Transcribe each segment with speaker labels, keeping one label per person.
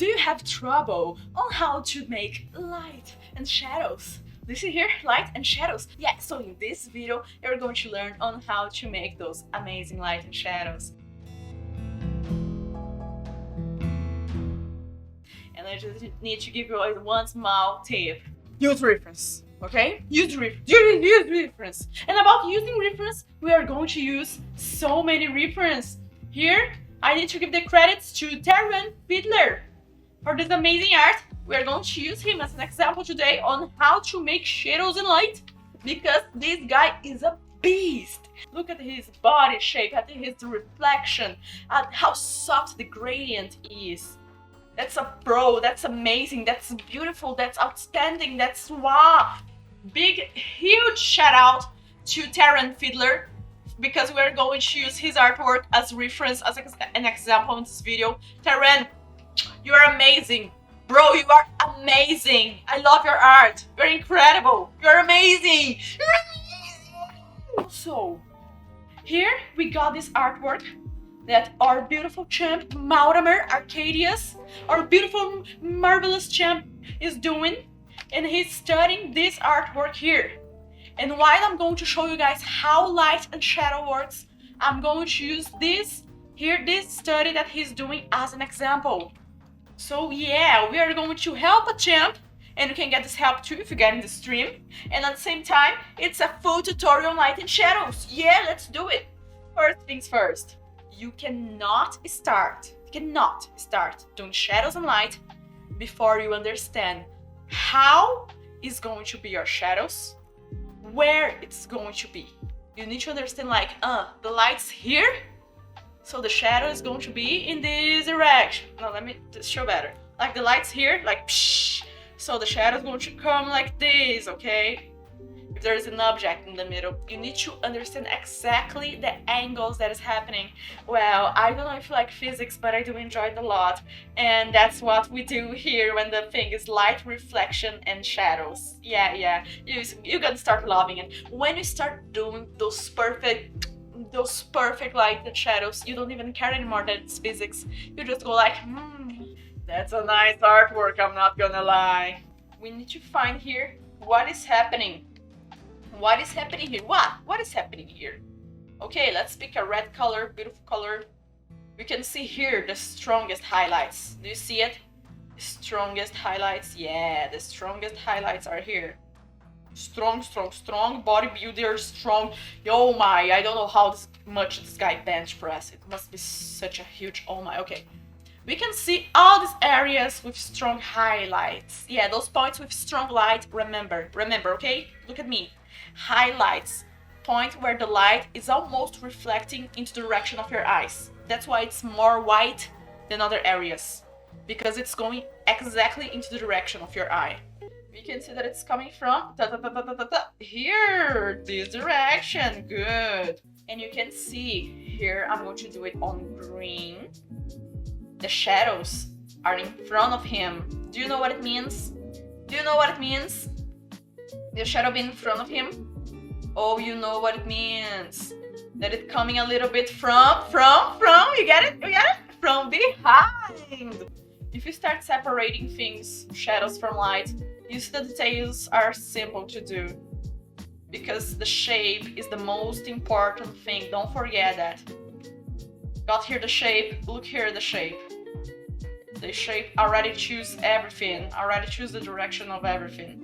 Speaker 1: Do you have trouble on how to make light and shadows? Listen here, light and shadows. Yeah, so in this video, you're going to learn on how to make those amazing light and shadows. And I just need to give you one small tip. Use reference, okay? Use reference. And about using reference, we are going to use so many reference. Here, I need to give the credits to TARAN FIDDLER for this amazing art. We are going to use him as an example today on how to make shadows and light, because this guy is a beast. Look at his body shape, at his reflection, at how soft the gradient is. That's a pro, that's amazing, that's beautiful, that's outstanding, that's wow. Big, huge shout out to TARAN FIDDLER, because we're going to use his artwork as reference, as an example in this video. TARAN, you are amazing. Bro, you are amazing. I love your art. You're incredible. You're amazing. You're amazing. So, here we got this artwork that our beautiful champ, Mauramer Arcadius, our beautiful, marvelous champ is doing. And he's studying this artwork here. And while I'm going to show you guys how light and shadow works, I'm going to use this study that he's doing as an example. So yeah, we are going to help a champ, and you can get this help too if you get in the stream. And at the same time, it's a full tutorial on light and shadows. Yeah, let's do it. First things first, you cannot start doing shadows and light before you understand how is going to be your shadows, where it's going to be. You need to understand, like, the light's here, so the shadow is going to be in this direction. No, let me just show better. Like, the light's here, like, psh, so the shadow is going to come like this, okay? If there's an object in the middle, you need to understand exactly the angles that is happening. Well, I don't know if you like physics, but I do enjoy it a lot. And that's what we do here when the thing is light, reflection, and shadows. Yeah, you gotta start loving it. When you start doing those perfect light and shadows, you don't even care anymore that it's physics. You just go like, that's a nice artwork, I'm not gonna lie. We need to find here what is happening. What is happening here? What is happening here? Okay, let's pick a red color, beautiful color. We can see here the strongest highlights. Do you see it? Strongest highlights. Yeah, the strongest highlights are here. Strong bodybuilder, strong. Oh my, I don't know how much this guy bench press. It must be such a huge, oh my, okay. We can see all these areas with strong highlights. Yeah, those points with strong light, remember, okay? Look at me. Highlights, point where the light is almost reflecting into the direction of your eyes. That's why it's more white than other areas, because it's going exactly into the direction of your eye. We can see that it's coming from here, this direction, good. And you can see here, I'm going to do it on green. The shadows are in front of him. Do you know what it means? Do you know what it means? The shadow being in front of him? Oh, you know what it means. That it's coming a little bit from, you get it? From behind. If you start separating things, shadows from light, you see the details are simple to do. Because the shape is the most important thing, don't forget that. Got here the shape, look here the shape. The shape already choose everything, already choose the direction of everything.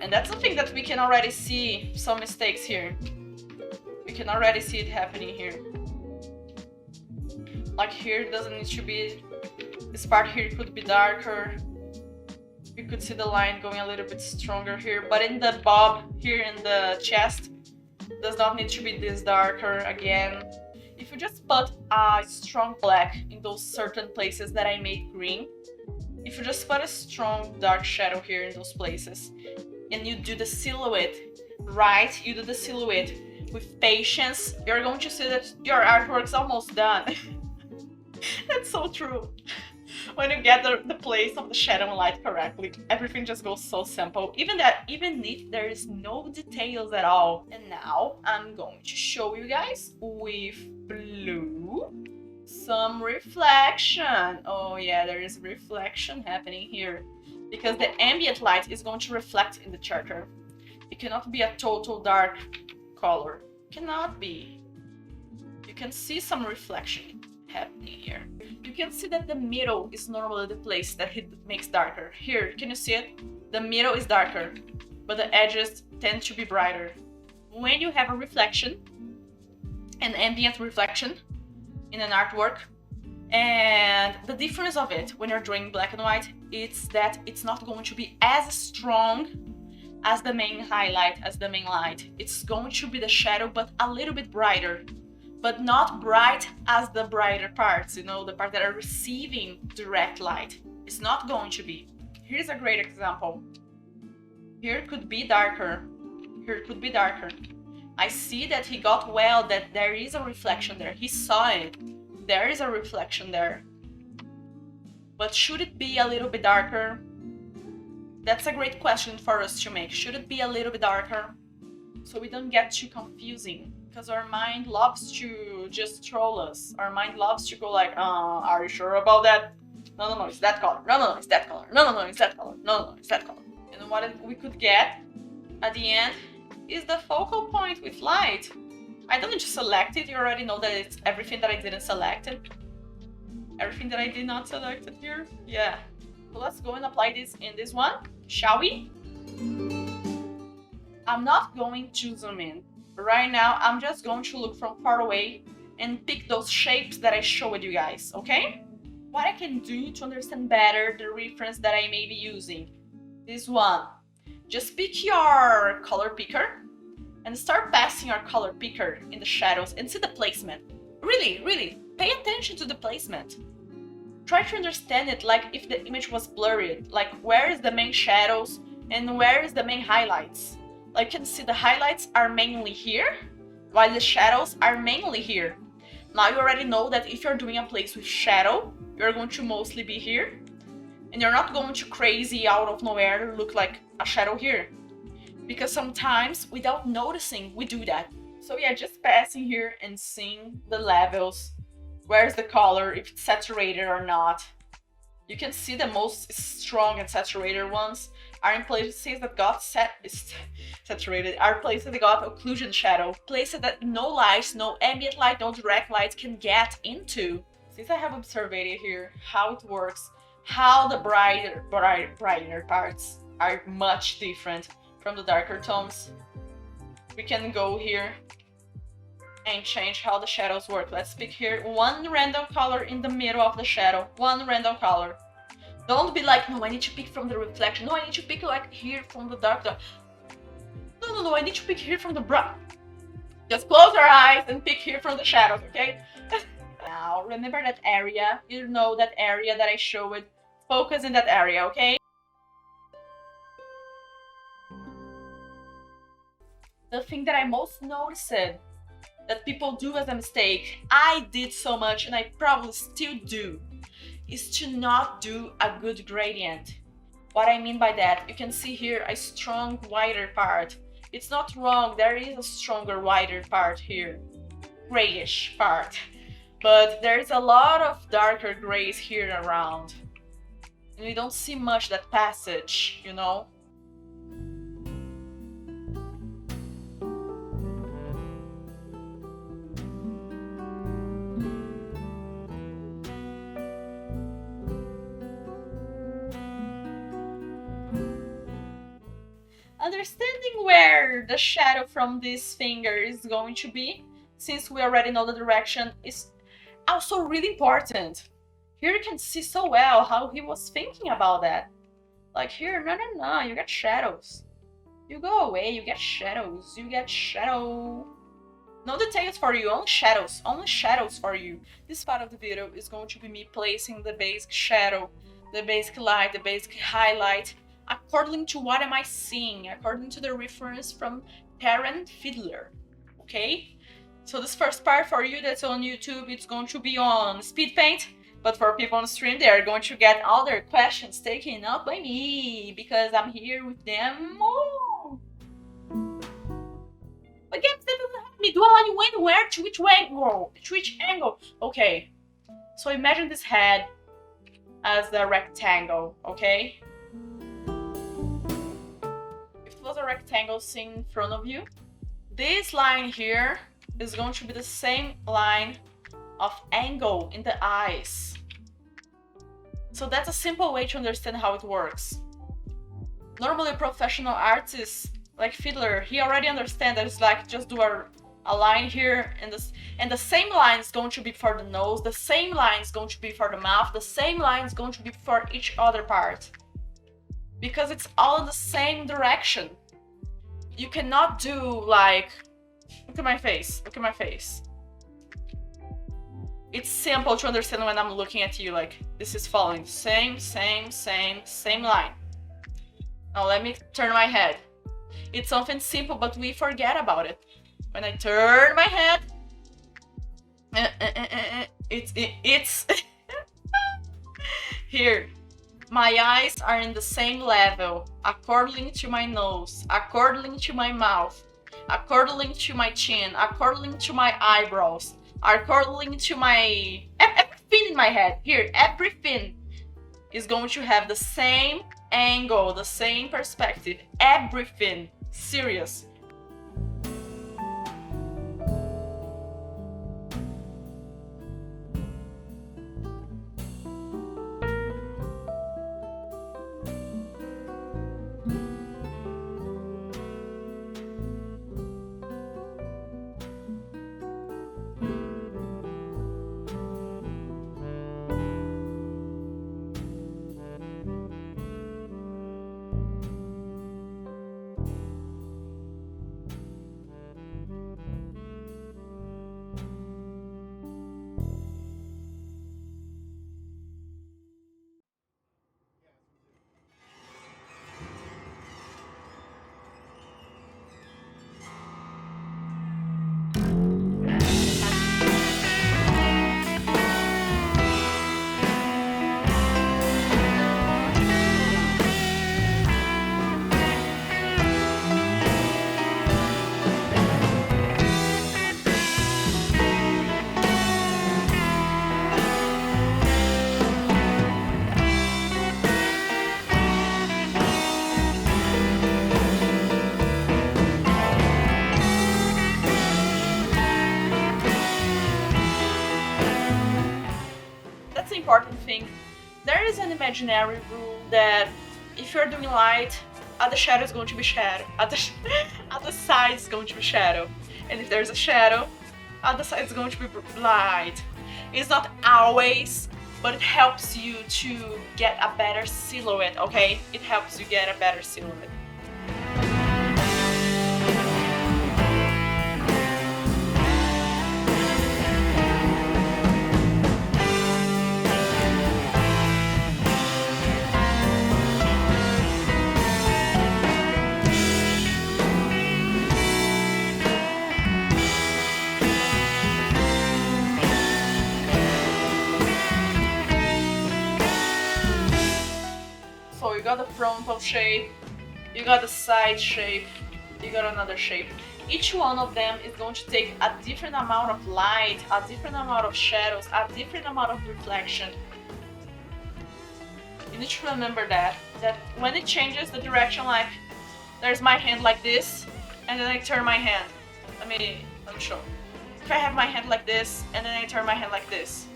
Speaker 1: And that's something that we can already see some mistakes here. We can already see it happening here. Like here, it doesn't need to be, this part here could be darker. You could see the line going a little bit stronger here, but in the bob here in the chest, does not need to be this darker again. If you just put a strong black in those certain places that I made green, if you just put a strong dark shadow here in those places, and you do the silhouette, right? You do the silhouette with patience, you're going to see that your artwork's almost done. That's so true. When you get the place of the shadow and light correctly, everything just goes so simple. Even if there is no details at all. And now I'm going to show you guys with blue. some reflection. Oh yeah, there is reflection happening here because the ambient light is going to reflect in the character. It cannot be a total dark color. Cannot be. You can see some reflection happening here. You can see that the middle is normally the place that it makes darker. Here, can you see it? The middle is darker, but the edges tend to be brighter. When you have a reflection, an ambient reflection in an artwork, and the difference of it when you're drawing black and white, it's that it's not going to be as strong as the main highlight, as the main light. It's going to be the shadow, but a little bit brighter, but not bright as the brighter parts, you know, the parts that are receiving direct light. It's not going to be. Here's a great example. Here could be darker. Here it could be darker. I see that he got well, that there is a reflection there. He saw it. There is a reflection there. But should it be a little bit darker? That's a great question for us to make. Should it be a little bit darker? So we don't get too confusing. Because our mind loves to just troll us. Our mind loves to go like, are you sure about that? No, it's that color. No, it's that color. No, it's that color. No, it's that color. And what we could get at the end is the focal point with light. I don't need to select it. You already know that it's everything that I didn't select it. Everything that I did not select it here. Yeah. So let's go and apply this in this one, shall we? I'm not going to zoom in. Right now, I'm just going to look from far away and pick those shapes that I showed you guys, okay? What I can do to understand better the reference that I may be using. This one. Just pick your color picker and start passing your color picker in the shadows and see the placement. Really, pay attention to the placement. Try to understand it like if the image was blurred, like where is the main shadows and where is the main highlights. Like you can see the highlights are mainly here, while the shadows are mainly here. Now you already know that if you're doing a place with shadow, you're going to mostly be here. And you're not going to crazy out of nowhere look like a shadow here. Because sometimes, without noticing, we do that. So yeah, just passing here and seeing the levels. Where's the color, if it's saturated or not. You can see the most strong and saturated ones are in places that got saturated, are places that got occlusion shadow, places that no light, no ambient light, no direct light can get into. Since I have observed it here, how it works, how the brighter parts are much different from the darker tones. We can go here and change how the shadows work. Let's pick here one random color in the middle of the shadow, one random color. Don't be like, no, I need to pick from the reflection. No, I need to pick like here from the dark. No, I need to pick here from the bright. Just close your eyes and pick here from the shadows, okay? Now, remember that area. You know that area that I showed. Focus in that area, okay? The thing that I most noticed that people do as a mistake, I did so much and I probably still do, is to not do a good gradient. What I mean by that, you can see here a strong whiter part. It's not wrong, there is a stronger whiter part here, grayish part, but there's a lot of darker grays here around. And we don't see much that passage, you know? Understanding where the shadow from this finger is going to be, since we already know the direction, is also really important. Here you can see so well how he was thinking about that. Like here, no, you get shadows. You go away, you get shadows, you get shadow. No details for you, only shadows for you. This part of the video is going to be me placing the basic shadow, the basic light, the basic highlight, according to what am I seeing, according to the reference from TARAN FIDDLER, okay? So this first part for you that's on YouTube, it's going to be on speedpaint, but for people on the stream, they are going to get all their questions taken up by me, because I'm here with them. Oh. But games that doesn't help me do a line when, where, to which angle, okay. So imagine this head as a rectangle, okay? If it was a rectangle seen in front of you, this line here is going to be the same line of angle in the eyes. So that's a simple way to understand how it works. Normally, professional artists like Fiddler, he already understands that it's like just do a line here, and the same line is going to be for the nose, the same line is going to be for the mouth, the same line is going to be for each other part. Because it's all in the same direction. You cannot do like, look at my face, look at my face. It's simple to understand when I'm looking at you, like this is following same line. Now let me turn my head. It's something simple, but we forget about it. When I turn my head, it's here. My eyes are in the same level, according to my nose, according to my mouth, according to my chin, according to my eyebrows, according to my everything in my head. Here, everything is going to have the same angle, the same perspective. Everything. Serious. Important thing, there is an imaginary rule that if you're doing light, at the shadow is going to be shadow, at the side is going to be shadow, and if there's a shadow, at the side is going to be light. It's not always, but it helps you to get a better silhouette, okay? It helps you get a better silhouette. So you got the frontal shape, you got the side shape, you got another shape. Each one of them is going to take a different amount of light, a different amount of shadows, a different amount of reflection. You need to remember that when it changes the direction, like there's my hand like this, and then I turn my hand. Let me show. If I have my hand like this, and then I turn my hand like this,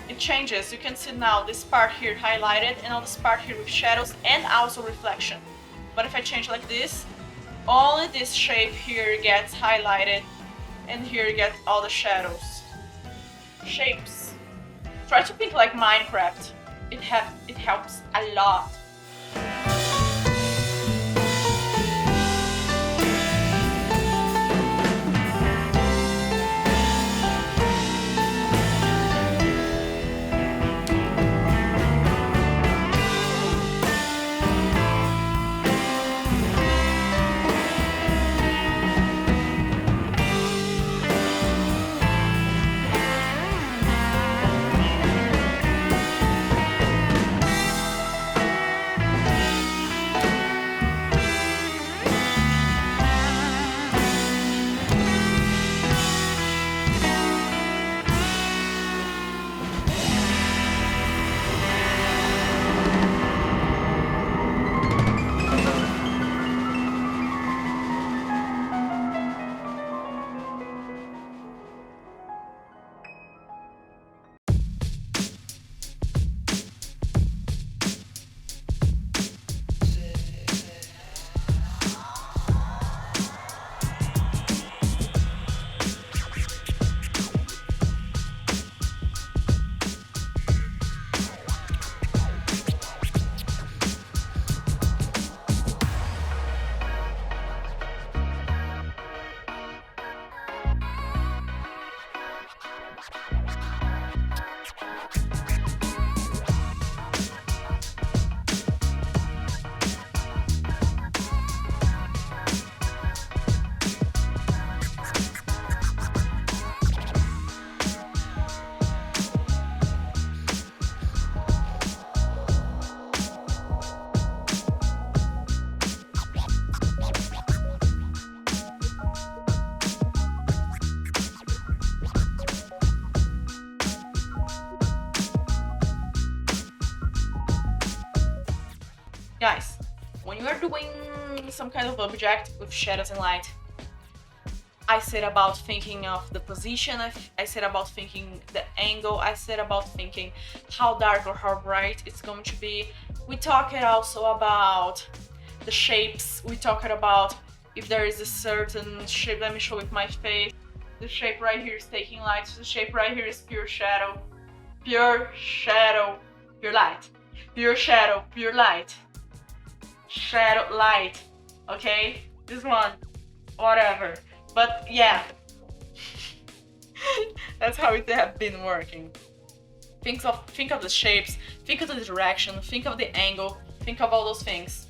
Speaker 1: it changes. You can see now this part here highlighted and now this part here with shadows and also reflection. But if I change like this, only this shape here gets highlighted and here you get all the shadows. Shapes. Try to think like Minecraft. It helps a lot. Guys, when you are doing some kind of object with shadows and light, I said about thinking of the position, I said about thinking the angle, I said about thinking how dark or how bright it's going to be. We talked also about the shapes, we talked about if there is a certain shape. Let me show with my face. The shape right here is taking light, the shape right here is pure shadow, pure shadow, pure light, pure shadow, pure light, shadow, light, okay? This one, whatever. But yeah, that's how it have been working. Think of the shapes, think of the direction, think of the angle, think of all those things.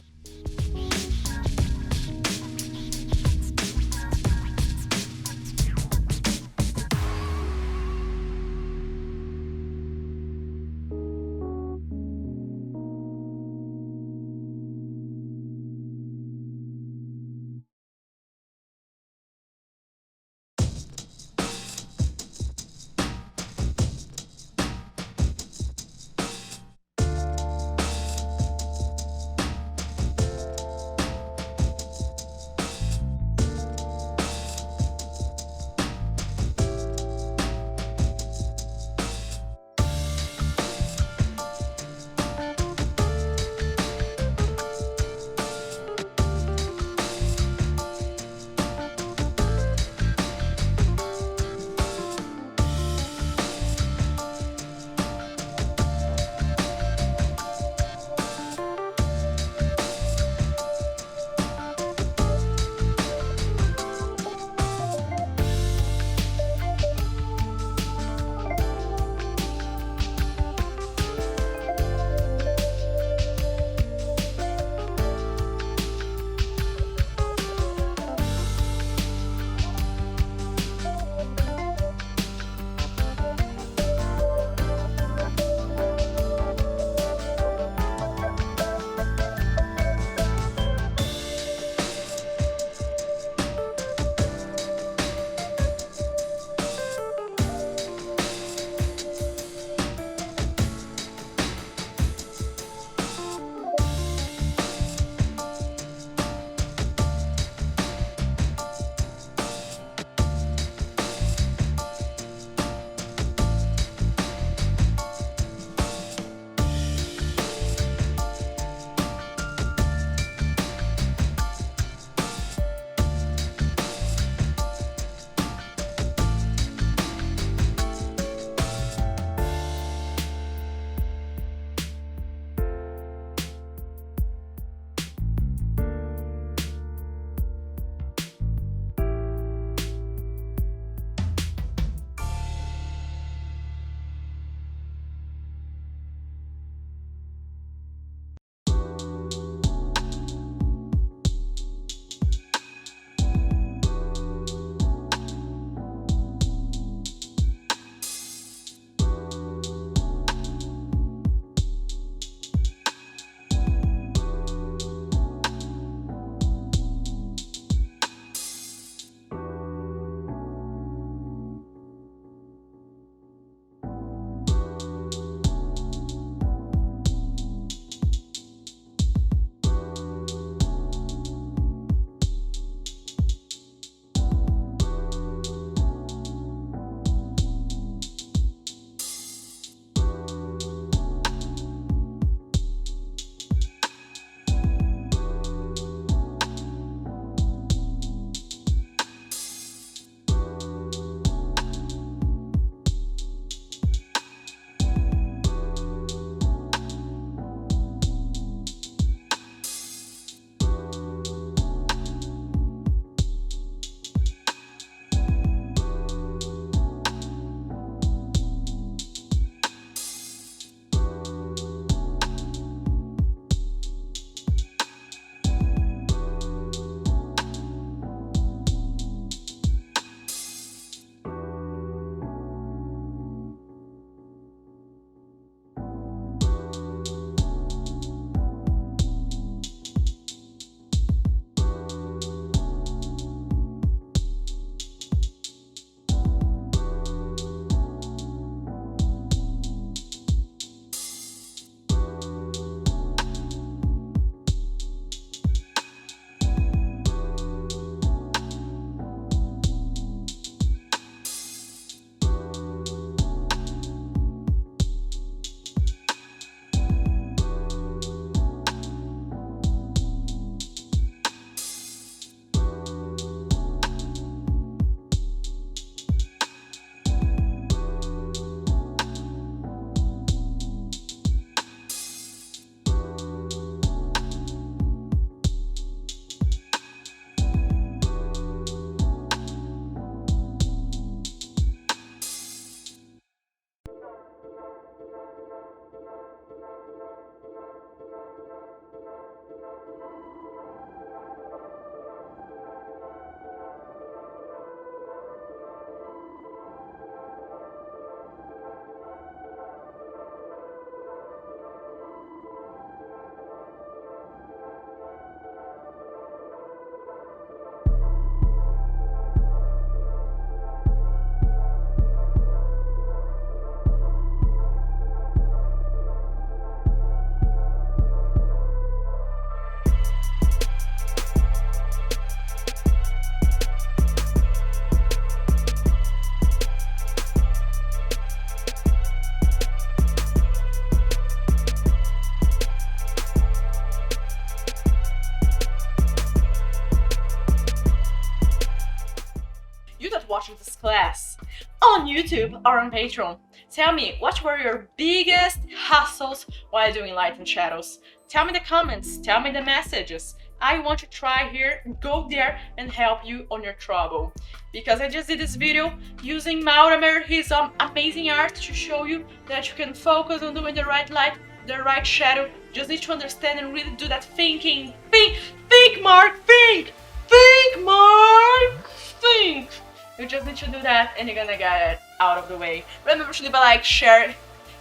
Speaker 1: class on YouTube or on Patreon. Tell me, what were your biggest hassles while doing light and shadows? Tell me the comments, tell me the messages. I want to try here, go there and help you on your trouble. Because I just did this video using Remarin, his amazing art, to show you that you can focus on doing the right light, the right shadow. Just need to understand and really do that thinking. Think, Mark, think! Think, Mark! Think! You just need to do that and you're gonna get it out of the way. Remember to leave a like, share,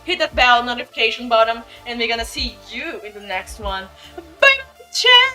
Speaker 1: hit that bell notification button, and we're gonna see you in the next one. Bye, chat!